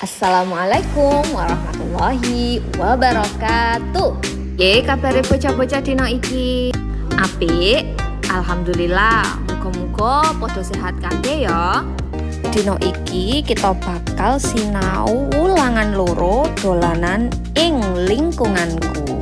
Assalamualaikum warahmatullahi wabarakatuh. Kabare bocah-bocah dino iki? Apik, alhamdulillah. Muga-muga padha sehat kabeh ya. Dino iki kita bakal sinau ulangan loro dolanan ing lingkunganku.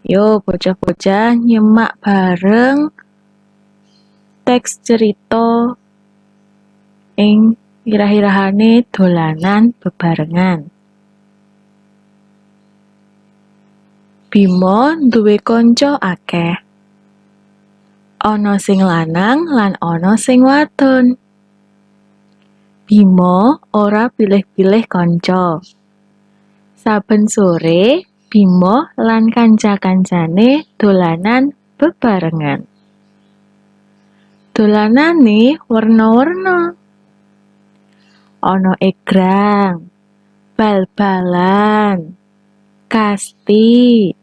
Yo bocah-bocah nyemak bareng teks cerita ing irah-irahane dolanan bebarengan. Bima duwe kanca akeh. Ana sing lanang lan ana sing wadon. Bima ora pilih-pilih kanca. Saben sore Bima lan kanca-kancane dolanan bebarengan. Dolanane werna-werna. Ana egrang, bal-balan, kasti,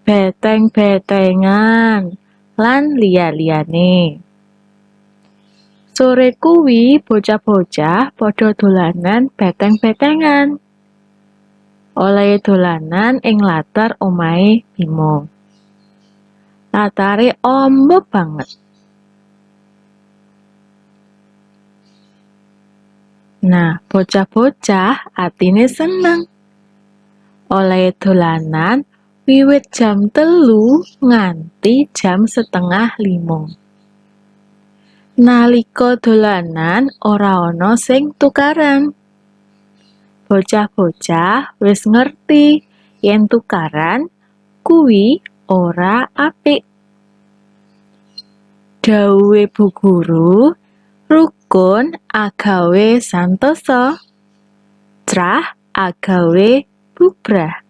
beteng-betengan, lan liya-liyane. Sore kuwi bocah-bocah padha dolanan beteng-betengan. Olehe dolanan ing latar omahe Bima. Latare amba banget. Nah, bocah-bocah atine seneng. Olehe dolanan wiwit jam 3 nganti jam 4:30. Nalika dolanan ora ana sing tukaran. Bocah-bocah wis ngerti yen tukaran kuwi ora apik. Dawuhe Bu Guru, rukun agawe santosa, trah agawe bubrah.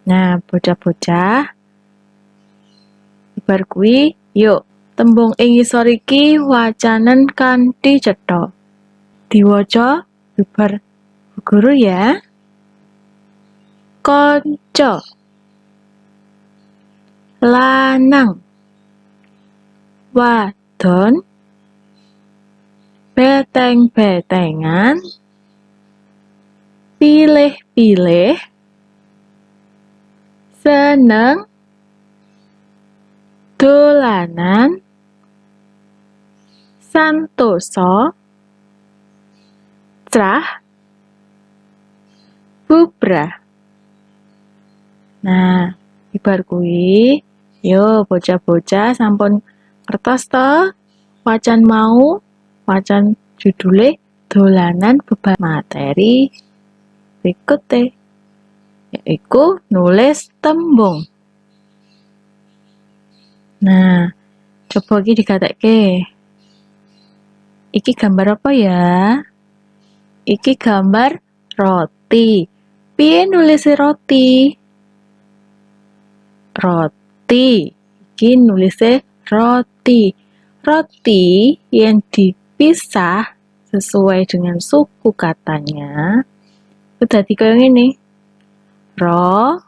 Nah, bocah-bocah, bar kuwi yuk tembung ing ngisor iki wacanen kanthi cetha. Diwaca bibar Bu Guru ya. Kanca, lanang, wadon, beteng-betengan, pilih-pilih, seneng, dolanan, santosa, trah, bubrah. Nah, ibar kuwi, yo bocah-bocah sampun kertas to wacan mau, wacan judule dolanan beban materi berikute, yaiku nulis tembung. Nah, coba iki dikatekke. Iki gambar apa ya? Iki gambar roti. Piye nulis roti? Roti. Iki nulis roti. Roti yang dipisah sesuai dengan suku katanya itu dadi kaya ngene. Ro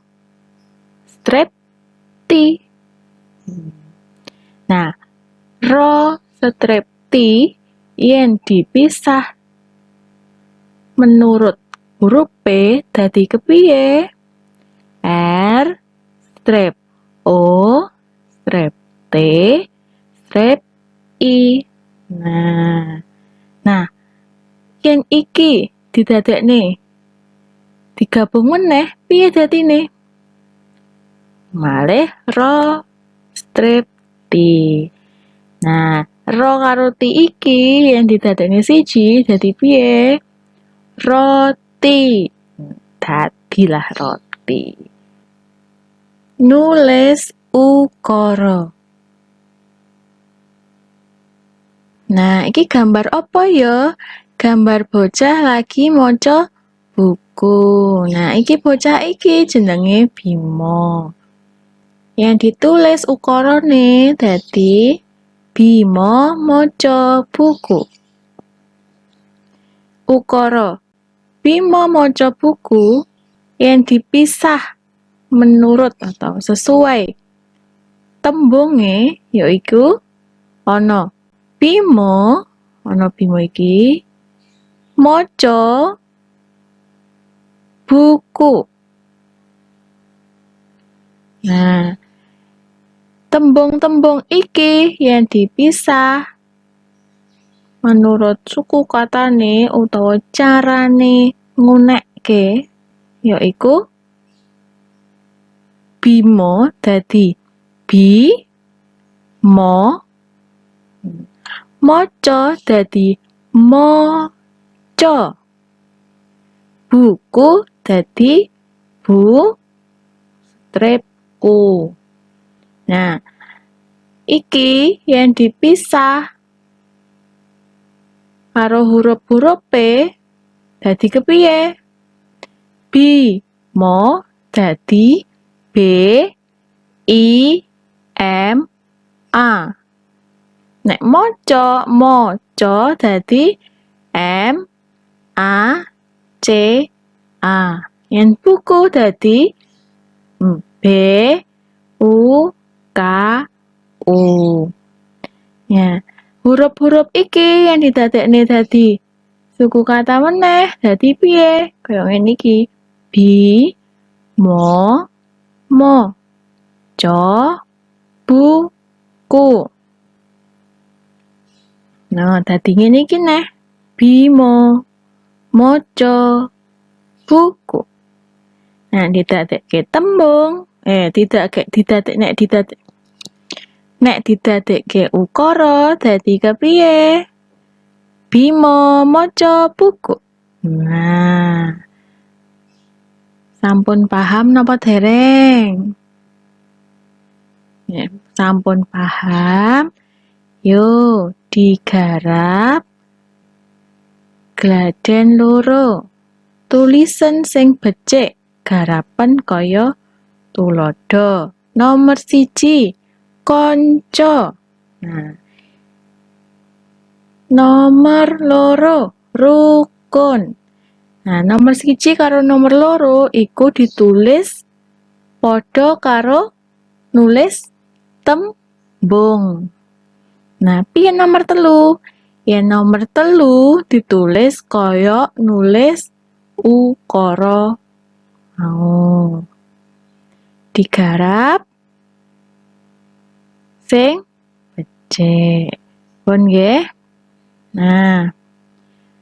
strep ti. Nah, ro strep ti yen dipisah menurut huruf P dadi kepiye? R strep O strep T strep I. Nah, yen iki didadekne digabung meneh piye dadine? Malih ro strep ti. Nah, ro karo ti iki yen didadekne siji dadi piye? Roti. Dadilah roti. Nulis ukara. Nah, iki gambar apa ya? Gambar bocah lagi maca buku. Nah, iki bocah iki jenenge Bimo. Yang ditulis ukarane dadi Bimo maca buku. Ukara Bimo maca buku yang dipisah menurut atau sesuai tembunge yaiku ana Bimo iki maca buku. Nah, tembung-tembung iki yang dipisah menurut suku katane utawa carane ngunekke yaiku Bimo dadi bi mo, maca dadi moco, buku dadi bu strepku. Nah, iki yang dipisah karo huruf-huruf P dadi kepiye? Bi mo dadi B I M A. Nek moco dadi M A C A. Yen buku dadi B U K U. Ya, huruf-huruf iki yang didadekne dadi suku kata meneh dadi piye? Kaya ngene iki. Bi mo co buku. Nah, dadi ngene iki neh. Bimo maca buku. Nah, didadekke tembung, nek didadekke ukara dadi kepiye? Bimo maca buku. Nah, sampun paham napa dereng? Ya, sampun paham. Yo, digarap gladen loro. Tulisan sing becik, garapen kaya tulodo. Nomor 1, konco. Nah, nomor 2, rukun. Nah, nomor 1 karo nomor 2 iku ditulis padha karo nulis tembung. Nah, piye nomor 3? Ya nomor 3 ditulis kaya nulis ukara. Digarap sing becik. Pun nggih. Nah,